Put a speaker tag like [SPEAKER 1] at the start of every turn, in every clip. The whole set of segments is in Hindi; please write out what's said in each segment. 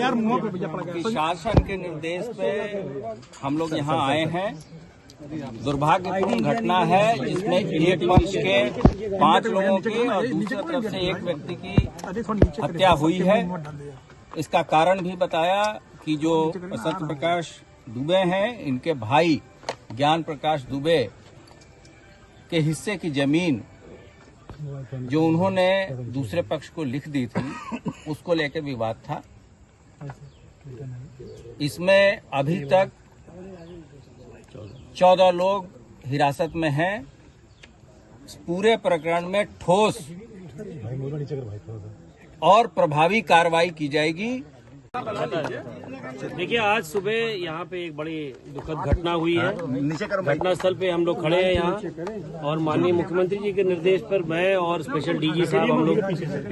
[SPEAKER 1] कि शासन के निर्देश पे हम लोग यहाँ आए हैं। दुर्भाग्यपूर्ण घटना है जिसमें एक पक्ष के 5 लोगों की और दूसरी तरफ से एक व्यक्ति की हत्या हुई है। इसका कारण भी बताया कि जो सत्य प्रकाश दुबे हैं, इनके भाई ज्ञान प्रकाश दुबे के हिस्से की जमीन जो उन्होंने दूसरे पक्ष को लिख दी थी, उसको लेकर विवाद था। इसमें अभी तक 14 लोग हिरासत में हैं। इस पूरे प्रकरण में ठोस और प्रभावी कार्रवाई की जाएगी।
[SPEAKER 2] देखिए, आज सुबह यहाँ पे एक बड़ी दुखद घटना हुई है। घटनास्थल पे हम लोग खड़े हैं यहाँ, और माननीय मुख्यमंत्री जी के निर्देश पर मैं और स्पेशल डीजी साहब हम लोग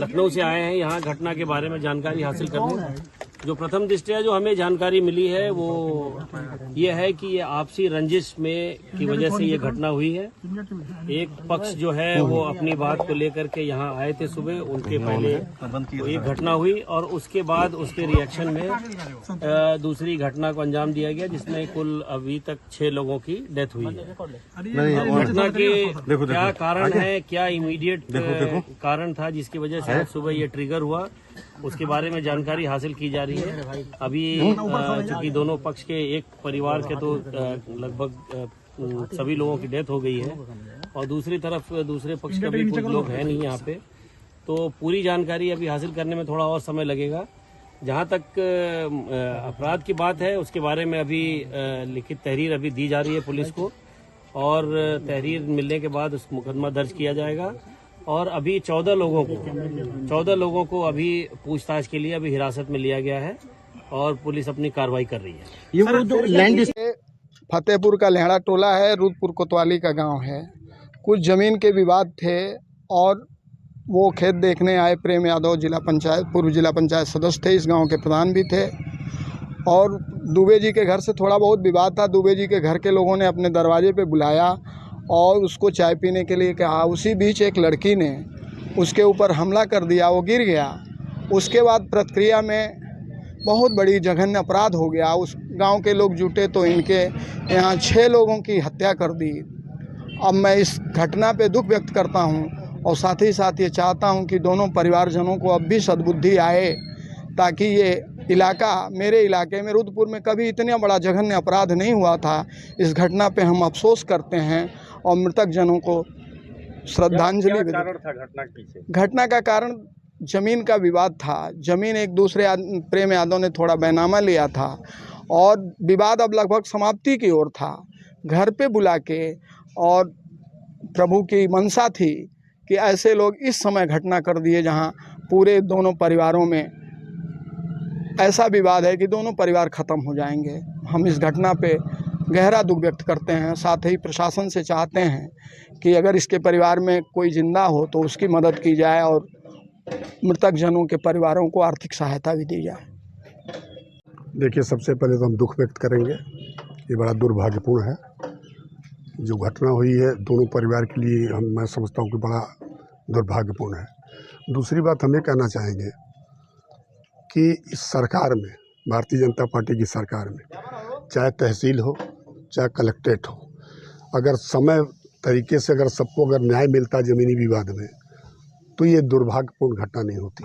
[SPEAKER 2] लखनऊ से आए हैं यहाँ घटना के बारे में जानकारी हासिल करने। जो प्रथम दृष्टया जो हमें जानकारी मिली है वो ये है कि ये आपसी रंजिश में की वजह से ये घटना हुई है। एक पक्ष जो है वो अपनी बात को लेकर के यहाँ आए थे सुबह, उनके पहले एक घटना हुई और उसके बाद उसके रिएक्शन में दूसरी घटना को अंजाम दिया गया, जिसमें कुल अभी तक 6 लोगों की डेथ हुई है। घटना के क्या कारण है, क्या इमीडिएट कारण था जिसकी वजह से सुबह ये ट्रिगर हुआ, उसके बारे में जानकारी हासिल की जा रही है। अभी चूंकि दोनों पक्ष के एक परिवार के तो लगभग सभी लोगों की डेथ हो गई है और दूसरी तरफ दूसरे पक्ष के भी कुछ लोग हैं नहीं यहाँ पे, तो पूरी जानकारी अभी हासिल करने में थोड़ा और समय लगेगा। जहाँ तक अपराध की बात है उसके बारे में अभी लिखित तहरीर अभी दी जा रही है पुलिस को, और तहरीर मिलने के बाद उस मुकदमा दर्ज किया जाएगा। और अभी 14 लोगों को अभी पूछताछ के लिए अभी हिरासत में लिया गया है और पुलिस अपनी कार्रवाई कर रही है।
[SPEAKER 3] ये वो जो लैंड फतेहपुर का लेहड़ा टोला है, रुदपुर कोतवाली का गांव है। कुछ जमीन के विवाद थे और वो खेत देखने आए। प्रेम यादव पूर्व जिला पंचायत सदस्य थे, इस गांव के प्रधान भी थे, और दुबे जी के घर से थोड़ा बहुत विवाद था। दुबे जी के घर के लोगों ने अपने दरवाजे पे बुलाया और उसको चाय पीने के लिए कहा। उसी बीच एक लड़की ने उसके ऊपर हमला कर दिया, वो गिर गया। उसके बाद प्रतिक्रिया में बहुत बड़ी जघन्य अपराध हो गया। उस गांव के लोग जुटे तो इनके यहाँ 6 लोगों की हत्या कर दी। अब मैं इस घटना पे दुख व्यक्त करता हूँ और साथ ही साथ ये चाहता हूँ कि दोनों परिवारजनों को अब भी सद्बुद्धि आए, ताकि ये इलाका, मेरे इलाके में रुदपुर में कभी इतना बड़ा जघन्य अपराध नहीं हुआ था। इस घटना पे हम अफसोस करते हैं और मृतक जनों को श्रद्धांजलि भी देते। घटना का कारण जमीन का विवाद था। जमीन एक दूसरे प्रेम यादव ने थोड़ा बैनामा लिया था और विवाद अब लगभग समाप्ति की ओर था। घर पे बुला के, और प्रभु की मनसा थी कि ऐसे लोग इस समय घटना कर दिए जहां पूरे दोनों परिवारों में ऐसा विवाद है कि दोनों परिवार ख़त्म हो जाएंगे। हम इस घटना पे गहरा दुख व्यक्त करते हैं। साथ ही प्रशासन से चाहते हैं कि अगर इसके परिवार में कोई जिंदा हो तो उसकी मदद की जाए और मृतक जनों के परिवारों को आर्थिक सहायता भी दी जाए।
[SPEAKER 4] देखिए, सबसे पहले तो हम दुख व्यक्त करेंगे। ये बड़ा दुर्भाग्यपूर्ण है जो घटना हुई है, दोनों परिवार के लिए मैं समझता हूँ कि बड़ा दुर्भाग्यपूर्ण है। दूसरी बात हम ये कहना चाहेंगे कि इस सरकार में, भारतीय जनता पार्टी की सरकार में, चाहे तहसील हो चाहे कलेक्ट्रेट हो, अगर समय तरीके से अगर सबको अगर न्याय मिलता ज़मीनी विवाद में, तो ये दुर्भाग्यपूर्ण घटना नहीं होती।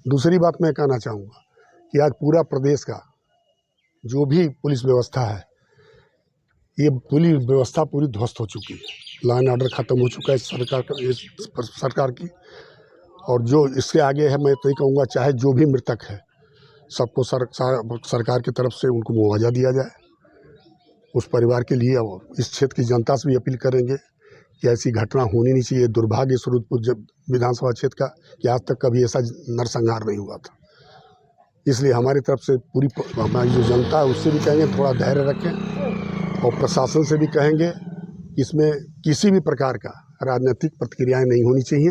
[SPEAKER 4] दूसरी बात मैं कहना चाहूँगा कि आज पूरा प्रदेश का जो भी पुलिस व्यवस्था है, ये पुलिस व्यवस्था पूरी ध्वस्त हो चुकी है। लॉ एंड ऑर्डर ख़त्म हो चुका है इस सरकार की। और जो इसके आगे है, मैं तो ये कहूँगा, चाहे जो भी मृतक है सबको सरकार की तरफ से उनको मुआवजा दिया जाए उस परिवार के लिए। और इस क्षेत्र की जनता से भी अपील करेंगे कि ऐसी घटना होनी नहीं चाहिए। दुर्भाग्य रुदपुर विधानसभा क्षेत्र का कि आज तक कभी ऐसा नरसंहार नहीं हुआ था। इसलिए हमारी तरफ से पूरी हमारी जो जनता है उससे भी कहेंगे थोड़ा धैर्य रखें, और प्रशासन से भी कहेंगे कि इसमें किसी भी प्रकार का राजनीतिक प्रतिक्रियाएँ नहीं होनी चाहिए।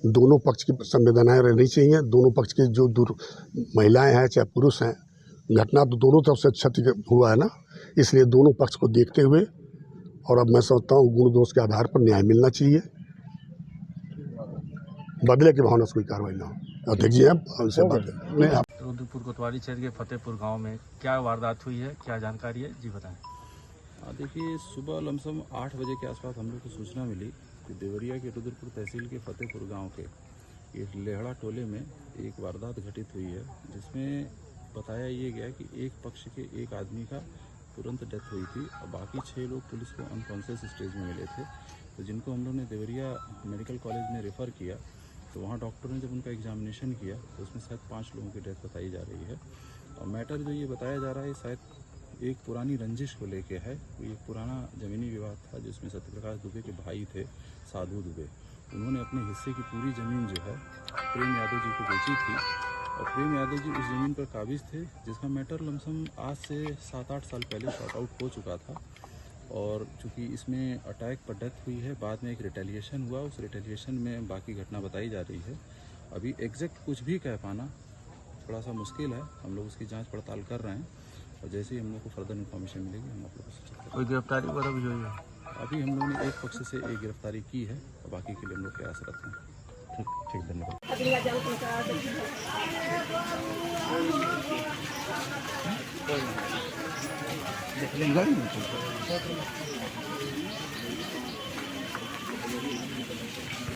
[SPEAKER 4] दोनों पक्ष की संवेदनाएं रहनी चाहिए। दोनों पक्ष के जो महिलाएं हैं चाहे पुरुष हैं, घटना तो दोनों तरफ से क्षति हुआ है ना, इसलिए दोनों पक्ष को देखते हुए, और अब मैं समझता हूँ गुण दोष के आधार पर न्याय मिलना चाहिए, बदले की भावना से कोई कार्रवाई ना हो। अध्यक्ष जी हैं उनसे बात नहीं आप
[SPEAKER 5] रुद्रपुर कोतवाली क्षेत्र के फतेहपुर गांव में क्या वारदात हुई है, क्या जानकारी है जी बताएं।
[SPEAKER 6] देखिए, सुबह लमसम 8 बजे के आसपास हम लोग को सूचना मिली कि देवरिया के रुद्रपुर तहसील के फतेहपुर गांव के एक लेहड़ा टोले में एक वारदात घटित हुई है, जिसमें बताया ये गया कि एक पक्ष के एक आदमी का तुरंत डेथ हुई थी और बाकी 6 लोग पुलिस को अनकॉन्शियस स्टेज में मिले थे। तो जिनको हम लोग ने देवरिया मेडिकल कॉलेज में रेफ़र किया, तो वहाँ डॉक्टर ने जब उनका एग्जामिनेशन किया तो उसमें शायद 5 लोगों की डेथ बताई जा रही है। और मैटर जो ये बताया जा रहा है शायद एक पुरानी रंजिश को लेके है। कोई एक पुराना ज़मीनी विवाद था जिसमें सत्यप्रकाश दुबे के भाई थे साधु दुबे, उन्होंने अपने हिस्से की पूरी ज़मीन जो है प्रेम यादव जी को बेची थी और प्रेम यादव जी उस ज़मीन पर काबिज थे, जिसका मैटर लमसम आज से 7-8 साल पहले शॉर्ट आउट हो चुका था। और चूँकि इसमें अटैक पर डेथ हुई है, बाद में एक रिटेलिएशन हुआ, उस रिटेलिएशन में बाकी घटना बताई जा रही है। अभी एग्जैक्ट कुछ भी कह पाना थोड़ा सा मुश्किल है, हम लोग उसकी जांच पड़ताल कर रहे हैं और जैसे ही हम लोग को फर्दर इन्फॉर्मेशन मिलेगी हम आप लोग को सूचित करेंगे।
[SPEAKER 5] कोई गिरफ्तारी वगैरह भी हुई है?
[SPEAKER 6] अभी हम लोगों ने एक पक्ष से एक गिरफ्तारी की है और बाकी के लिए हम लोग प्रयासरत हैं। ठीक, धन्यवाद।